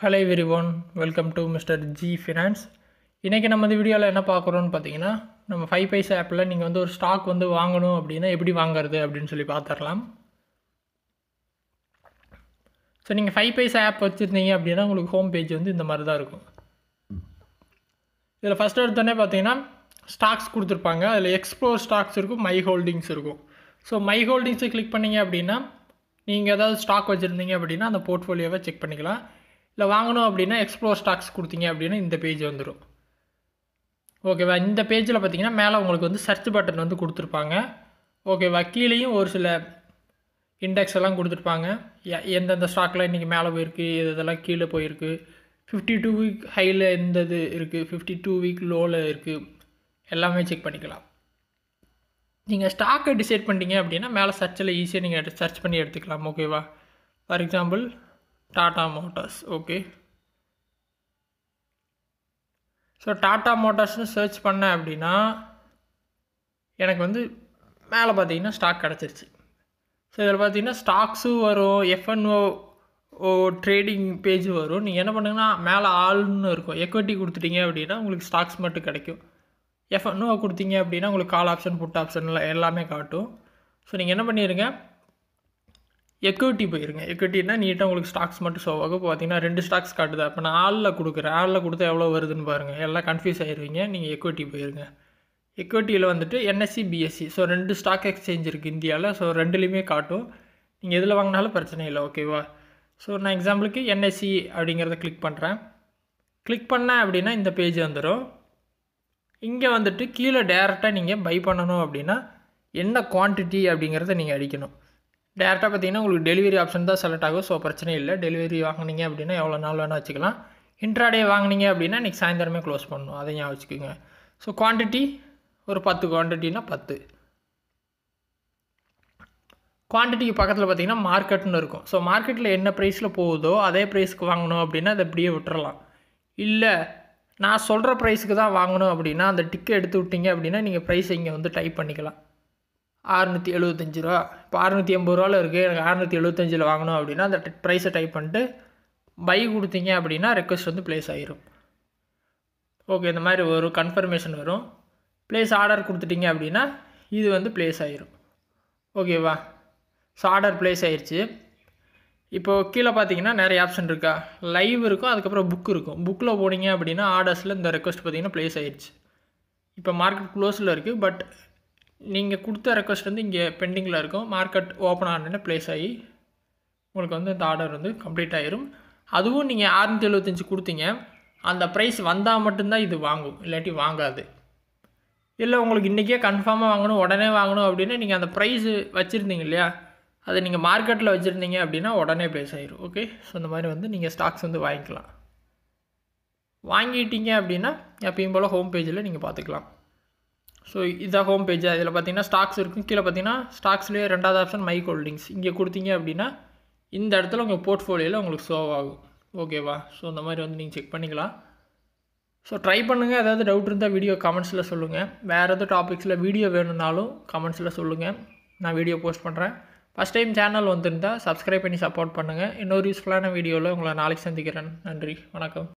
Hello everyone, welcome to Mr. G Finance. இன்றைக்கி நம்ம இந்த வீடியோவில் என்ன பார்க்குறோன்னு பார்த்தீங்கன்னா, நம்ம 5 பைசா ஆப்பில் நீங்கள் வந்து ஒரு ஸ்டாக் வந்து வாங்கணும் அப்படின்னா எப்படி வாங்குறது அப்படின்னு சொல்லி பார்த்துடலாம். ஸோ நீங்கள் 5 பைசா ஆப் வச்சுருந்தீங்க அப்படின்னா உங்களுக்கு ஹோம் பேஜ் வந்து இந்த மாதிரி தான் இருக்கும். இதில் ஃபஸ்ட்டு எடுத்தோடனே பார்த்தீங்கன்னா ஸ்டாக்ஸ் கொடுத்துருப்பாங்க. அதில் எக்ஸ்ப்ளோர் ஸ்டாக்ஸ் இருக்கும், மை ஹோல்டிங்ஸ் இருக்கும். ஸோ மை ஹோல்டிங்ஸை கிளிக் பண்ணிங்க அப்படின்னா நீங்கள் ஏதாவது ஸ்டாக் வச்சுருந்தீங்க அப்படின்னா அந்த போர்ட்ஃபோலியோவை செக் பண்ணிக்கலாம். இல்லை வாங்கணும் அப்படின்னா எக்ஸ்ப்ளோர் ஸ்டாக்ஸ் கொடுத்தீங்க அப்படின்னா இந்த பேஜ் வந்துடும். ஓகேவா, இந்த பேஜில் பார்த்தீங்கன்னா மேலே உங்களுக்கு வந்து சர்ச் பட்டன் வந்து கொடுத்துருப்பாங்க. ஓகேவா, கீழேயும் ஒரு சில இண்டெக்ஸ் எல்லாம் கொடுத்துருப்பாங்க. எந்தெந்த ஸ்டாக்லாம் இன்றைக்கி மேலே போயிருக்கு, இதெல்லாம் கீழே போயிருக்கு, 52 வீக் ஹையில் எந்த இது இருக்குது, 52 வீக் லோவில் இருக்குது, எல்லாமே செக் பண்ணிக்கலாம். நீங்கள் ஸ்டாக்கை டிசைட் பண்ணிட்டீங்க அப்படின்னா மேலே சர்ச்சில் ஈஸியாக நீங்கள் சர்ச் பண்ணி எடுத்துக்கலாம். ஓகேவா, for example Tata Motors. Okay, so Tata மோட்டார்ஸ்னு சர்ச் பண்ணேன் அப்படின்னா எனக்கு வந்து மேலே பார்த்தீங்கன்னா ஸ்டாக் கிடச்சிருச்சு. ஸோ இதில் பார்த்தீங்கன்னா ஸ்டாக்ஸும் வரும், எஃப்என்ஓ ட்ரேடிங் பேஜ் வரும். நீங்கள் என்ன பண்ணுங்கன்னா மேலே ஆல்னு இருக்கும், எக்விட்டி கொடுத்துட்டீங்க அப்படின்னா உங்களுக்கு ஸ்டாக்ஸ் மட்டும் கிடைக்கும். எஃப்என்ஓ கொடுத்தீங்க அப்படின்னா உங்களுக்கு கால் ஆப்ஷன், புட் ஆப்ஷனில் எல்லாமே காட்டும். ஸோ நீங்கள் என்ன பண்ணிடுங்க, எக்விட்டி போயிருங்க. எக்விட்டின்னா நீட்டாக உங்களுக்கு ஸ்டாக்ஸ் மட்டும் ஷோ ஆகும். இப்போ பார்த்தீங்கன்னா 2 ஸ்டாக்ஸ் காட்டுது. அப்போ நான் ஆளில் கொடுக்குறேன், ஆளில் கொடுத்தா எவ்வளோ வருதுன்னு பாருங்கள். எல்லாம் கன்ஃபியூஸ் ஆகிடுவீங்க. நீங்கள் எக்விட்டி போயிருங்க. எக்விட்டியில் வந்துட்டு NSC, BSC, so 2 stock exchange இருக்குது இந்தியாவில். ஸோ 2லேயுமே காட்டும். நீங்கள் எதில் வாங்கினாலும் பிரச்சனை இல்லை. ஓகேவா, ஸோ நான் எக்ஸாம்பிளுக்கு என்எஸ்சி அப்படிங்கிறத கிளிக் பண்ணுறேன். கிளிக் பண்ணேன் அப்படின்னா இந்த பேஜ் வந்துடும். இங்கே வந்துட்டு கீழே டேரெக்டாக நீங்கள் பை பண்ணணும் அப்படின்னா என்ன குவான்டிட்டி அப்படிங்கிறத நீங்கள் அடிக்கணும். டேரெக்டாக பார்த்தீங்கன்னா உங்களுக்கு டெலிவரி ஆப்ஷன் தான் செலக்ட் ஆகும். ஸோ பிரச்சனை இல்லை. டெலிவரி வாங்கினீங்க அப்படின்னா எவ்வளோ நாள் வேணால் வச்சுக்கலாம். இன்ட்ராடே வாங்கினீங்க அப்படின்னா இன்றைக்கி சாயந்தரமே க்ளோஸ் பண்ணணும். அதை ஞாபகம் வச்சுக்கோங்க. ஸோ குவான்டிட்டி ஒரு 10 குவான்டிட்டினா 10. குவான்டிட்டிக்கு பக்கத்தில் பார்த்தீங்கன்னா மார்க்கெட்னு இருக்கும். ஸோ மார்க்கெட்டில் என்ன ப்ரைஸில் போகுதோ அதே ப்ரைஸ்க்கு வாங்கணும் அப்படின்னா அதை அப்படியே விட்டுறலாம். இல்லை நான் சொல்கிற ப்ரைஸுக்கு தான் வாங்கணும் அப்படின்னா அந்த டிக்கை எடுத்து விட்டீங்க அப்படின்னா நீங்கள் ப்ரைஸை இங்கே வந்து டைப் பண்ணிக்கலாம். 675 ரூபா, இப்போ 680 ரூபாவில் இருக்குது, எனக்கு 675 வாங்கணும் அப்படின்னா அந்த ப்ரைஸை டைப் பண்ணிட்டு பை கொடுத்தீங்க அப்படின்னா ரெக்வஸ்ட் வந்து ப்ளேஸ் ஆகிரும். ஓகே, இந்த மாதிரி ஒரு கன்ஃபர்மேஷன் வரும். ப்ளேஸ் ஆர்டர் கொடுத்துட்டிங்க அப்படின்னா இது வந்து ப்ளேஸ் ஆகிரும். ஓகேவா, ஸோ ஆர்டர் ப்ளேஸ் ஆகிடுச்சு. இப்போது கீழே பார்த்தீங்கன்னா நிறைய ஆப்ஷன் இருக்கா, லைவ் இருக்கும், அதுக்கப்புறம் புக் இருக்கும். புக்கில் போனீங்க அப்படின்னா ஆர்டர்ஸில் இந்த ரெக்வஸ்ட் பார்த்தீங்கன்னா ப்ளேஸ் ஆகிடுச்சு. இப்போ மார்க்கெட் க்ளோஸில் இருக்குது, பட் நீங்கள் கொடுத்த ரெக்வஸ்ட் வந்து இங்கே பெண்டிங்கில் இருக்கும். மார்க்கெட் ஓப்பன் ஆனோடனே ப்ளேஸ் ஆகி உங்களுக்கு வந்து இந்த ஆர்டர் வந்து கம்ப்ளீட் ஆகிரும். அதுவும் நீங்கள் 675 கொடுத்தீங்க, அந்த ப்ரைஸ் வந்தால் மட்டும்தான் இது வாங்கும், இல்லாட்டி வாங்காது. இல்லை உங்களுக்கு இன்றைக்கே கன்ஃபார்மாக வாங்கணும், உடனே வாங்கணும் அப்படின்னா நீங்கள் அந்த ப்ரைஸு வச்சுருந்தீங்க இல்லையா, அதை நீங்கள் மார்க்கெட்டில் வச்சுருந்தீங்க அப்படின்னா உடனே ப்ளேஸ் ஆகிரும். ஓகே, ஸோ இந்த மாதிரி வந்து நீங்கள் ஸ்டாக்ஸ் வந்து வாங்கிக்கலாம். வாங்கிட்டீங்க அப்படின்னா எப்பயும் போல் ஹோம் பேஜில் நீங்கள் பார்த்துக்கலாம். ஸோ இதுதான் ஹோம் பேஜ். இதில் பார்த்தீங்கன்னா ஸ்டாக்ஸ் இருக்கும். கீழே பார்த்தீங்கன்னா ஸ்டாக்ஸ்லேயே 2வது ஆப்ஷன் மை ஹோல்டிங்ஸ். இங்கே கொடுத்தீங்க அப்படின்னா இந்த இடத்துல உங்கள் போர்ட்ஃபோலியோவில் உங்களுக்கு ஷோ ஆகும். ஓகேவா, ஸோ இந்த மாதிரி வந்து நீங்கள் செக் பண்ணிக்கலாம். ஸோ ட்ரை பண்ணுங்கள். ஏதாவது டவுட் இருந்தால் வீடியோ கமெண்ட்ஸில் சொல்லுங்கள். வேறு எதாவது டாபிக்ஸில் வீடியோ வேணும்னாலும் கமெண்ட்ஸில் சொல்லுங்கள், நான் வீடியோ போஸ்ட் பண்ணுறேன். ஃபஸ்ட் டைம் சேனல் வந்திருந்தால் சப்ஸ்கிரைப் பண்ணி சப்போர்ட் பண்ணுங்கள். இன்னொரு யூஸ்ஃபுல்லான வீடியோவில் உங்களை நாளைக்கு சந்திக்கிறேன். நன்றி, வணக்கம்.